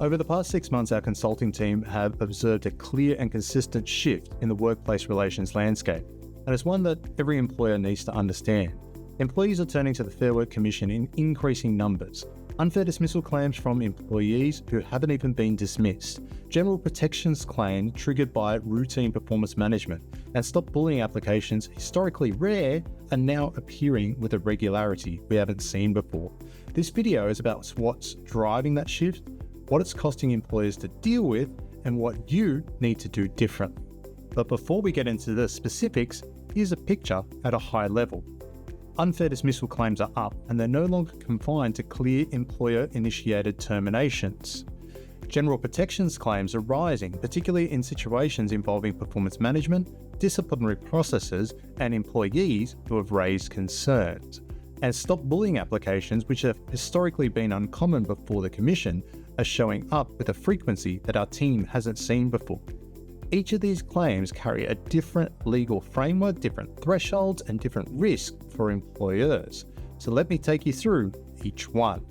Over the past 6 months, our consulting team have observed a clear and consistent shift in the workplace relations landscape, and it's one that every employer needs to understand. Employees are turning to the Fair Work Commission in increasing numbers. Unfair dismissal claims from employees who haven't even been dismissed, general protections claims triggered by routine performance management, and stop bullying applications, historically rare, are now appearing with a regularity we haven't seen before. This video is about what's driving that shift, what it's costing employers to deal with, and what you need to do differently. But before we get into the specifics, here's a picture at a high level. Unfair dismissal claims are up, and they're no longer confined to clear employer-initiated terminations. General protections claims are rising, particularly in situations involving performance management, disciplinary processes, and employees who have raised concerns. And stop bullying applications, which have historically been uncommon before the Commission, are showing up with a frequency that our team hasn't seen before. Each of these claims carry a different legal framework, different thresholds, and different risks for employers. So let me take you through each one.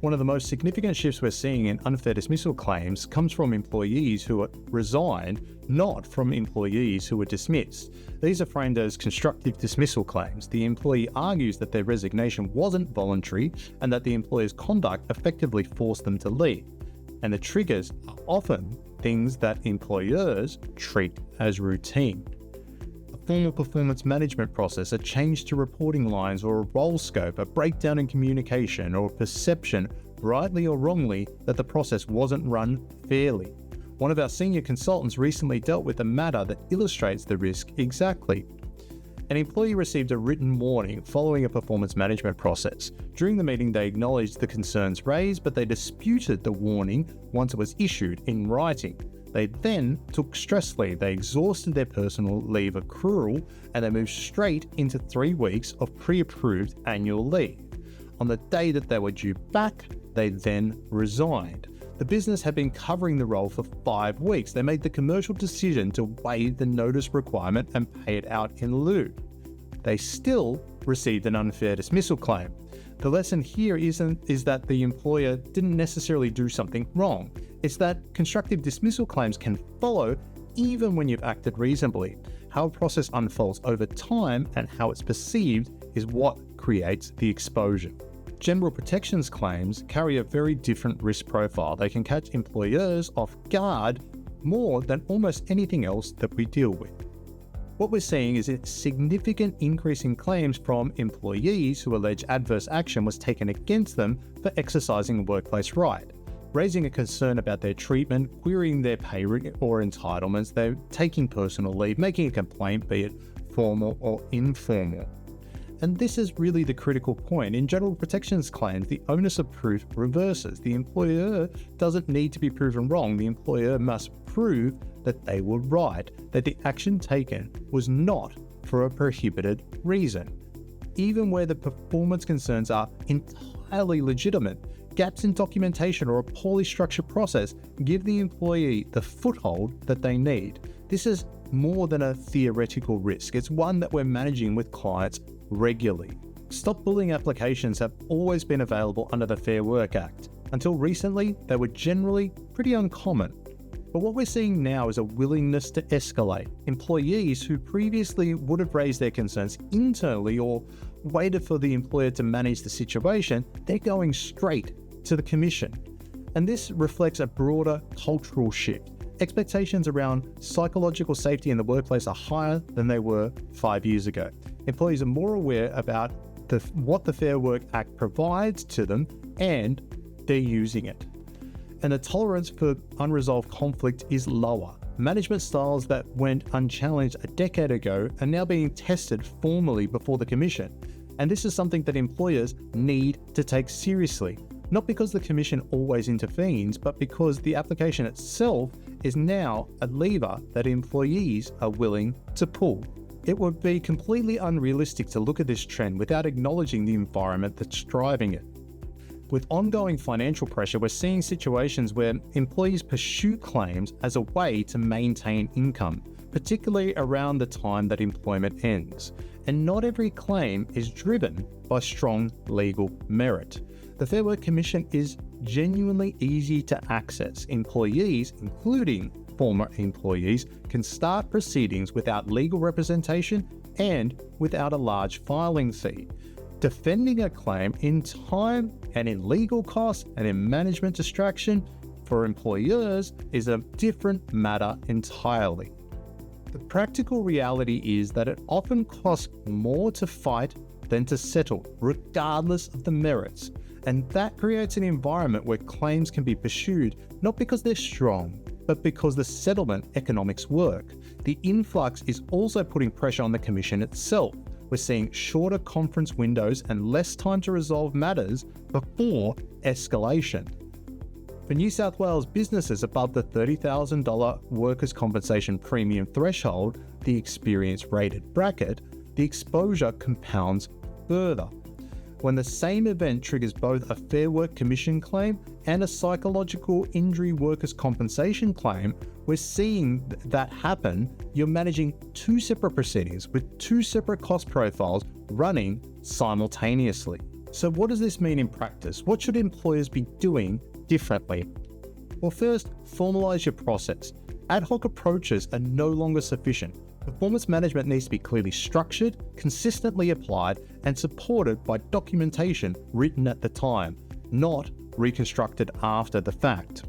One of the most significant shifts we're seeing in unfair dismissal claims comes from employees who are resigned, not from employees who were dismissed. These are framed as constructive dismissal claims. The employee argues that their resignation wasn't voluntary and that the employer's conduct effectively forced them to leave. And the triggers are often things that employers treat as routine. A formal performance management process, a change to reporting lines or a role scope, a breakdown in communication, or a perception, rightly or wrongly, that the process wasn't run fairly. One of our senior consultants recently dealt with a matter that illustrates the risk exactly. An employee received a written warning following a performance management process. During the meeting, they acknowledged the concerns raised, but they disputed the warning once it was issued in writing. They then took stress leave. They exhausted their personal leave accrual, and they moved straight into 3 weeks of pre-approved annual leave. On the day that they were due back, they then resigned. The business had been covering the role for 5 weeks. They made the commercial decision to waive the notice requirement and pay it out in lieu. They still received an unfair dismissal claim. The lesson here is that the employer didn't necessarily do something wrong. It's that constructive dismissal claims can follow even when you've acted reasonably. How a process unfolds over time and how it's perceived is what creates the exposure. General protections claims carry a very different risk profile. They can catch employers off guard more than almost anything else that we deal with. What we're seeing is a significant increase in claims from employees who allege adverse action was taken against them for exercising a workplace right, raising a concern about their treatment, querying their pay or entitlements, they're taking personal leave, making a complaint, be it formal or informal. And this is really the critical point. In general protections claims, the onus of proof reverses. The employer doesn't need to be proven wrong. The employer must prove that they were right, that the action taken was not for a prohibited reason. Even where the performance concerns are entirely legitimate, gaps in documentation or a poorly structured process give the employee the foothold that they need. This is more than a theoretical risk. It's one that we're managing with clients regularly. Stop bullying applications have always been available under the Fair Work Act. Until recently, they were generally pretty uncommon. But what we're seeing now is a willingness to escalate. Employees who previously would have raised their concerns internally or waited for the employer to manage the situation, they're going straight to the Commission. And this reflects a broader cultural shift. Expectations around psychological safety in the workplace are higher than they were 5 years ago. Employees are more aware about what the Fair Work Act provides to them, and they're using it. And the tolerance for unresolved conflict is lower. Management styles that went unchallenged a decade ago are now being tested formally before the Commission. And this is something that employers need to take seriously. Not because the Commission always intervenes, but because the application itself is now a lever that employees are willing to pull. It would be completely unrealistic to look at this trend without acknowledging the environment that's driving it. With ongoing financial pressure, we're seeing situations where employees pursue claims as a way to maintain income, particularly around the time that employment ends. And not every claim is driven by strong legal merit. The Fair Work Commission is genuinely easy to access. Employees, including former employees, can start proceedings without legal representation and without a large filing fee. Defending a claim in time and in legal costs and in management distraction for employers is a different matter entirely. The practical reality is that it often costs more to fight than to settle, regardless of the merits. And that creates an environment where claims can be pursued not because they're strong, but because the settlement economics work. The influx is also putting pressure on the Commission itself. We're seeing shorter conference windows and less time to resolve matters before escalation. For New South Wales businesses above the $30,000 workers' compensation premium threshold, the experience rated bracket, the exposure compounds further. When the same event triggers both a Fair Work Commission claim and a psychological injury workers' compensation claim, we're seeing that happen. You're managing two separate proceedings with two separate cost profiles running simultaneously. So what does this mean in practice? What should employers be doing differently? Well, first, formalize your process. Ad hoc approaches are no longer sufficient. Performance management needs to be clearly structured, consistently applied, and supported by documentation written at the time, not reconstructed after the fact.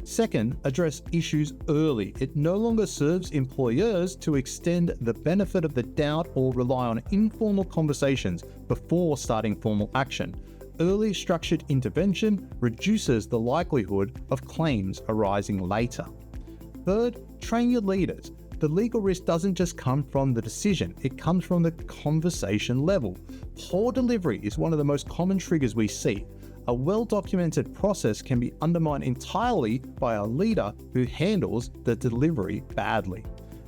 Second, address issues early. It no longer serves employers to extend the benefit of the doubt or rely on informal conversations before starting formal action. Early structured intervention reduces the likelihood of claims arising later. Third, train your leaders. The legal risk doesn't just come from the decision, it comes from the conversation level. Poor delivery is one of the most common triggers we see. A well-documented process can be undermined entirely by a leader who handles the delivery badly.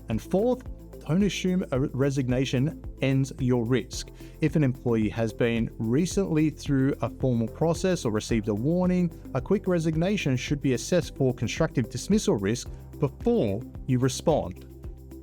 And fourth, don't assume a resignation ends your risk. If an employee has been recently through a formal process or received a warning, a quick resignation should be assessed for constructive dismissal risk before you respond.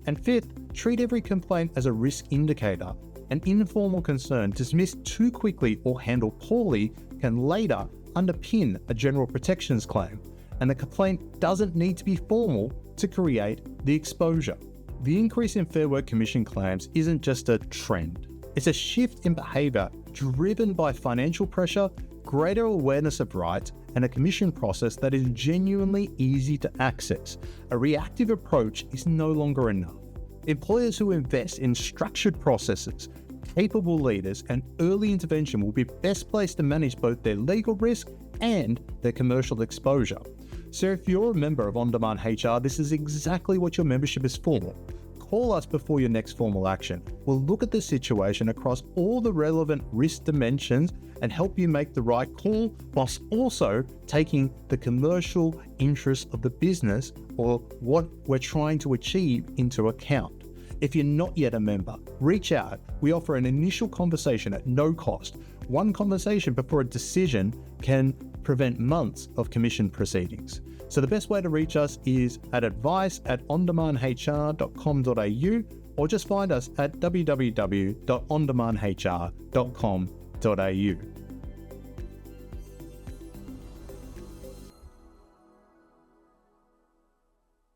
And fifth, treat every complaint as a risk indicator. An informal concern dismissed too quickly or handled poorly can later underpin a general protections claim, and the complaint doesn't need to be formal to create the exposure. The increase in Fair Work Commission claims isn't just a trend. It's a shift in behaviour driven by financial pressure, greater awareness of rights, and a commission process that is genuinely easy to access. A reactive approach is no longer enough. Employers who invest in structured processes, capable leaders, and early intervention will be best placed to manage both their legal risk and their commercial exposure. So if you're a member of On-Demand HR, this is exactly what your membership is for. Call us before your next formal action. We'll look at the situation across all the relevant risk dimensions and help you make the right call, whilst also taking the commercial interests of the business or what we're trying to achieve into account. If you're not yet a member, reach out. We offer an initial conversation at no cost. One conversation before a decision can prevent months of commission proceedings. So the best way to reach us is at advice@ondemandhr.com.au or just find us at www.ondemandhr.com.au.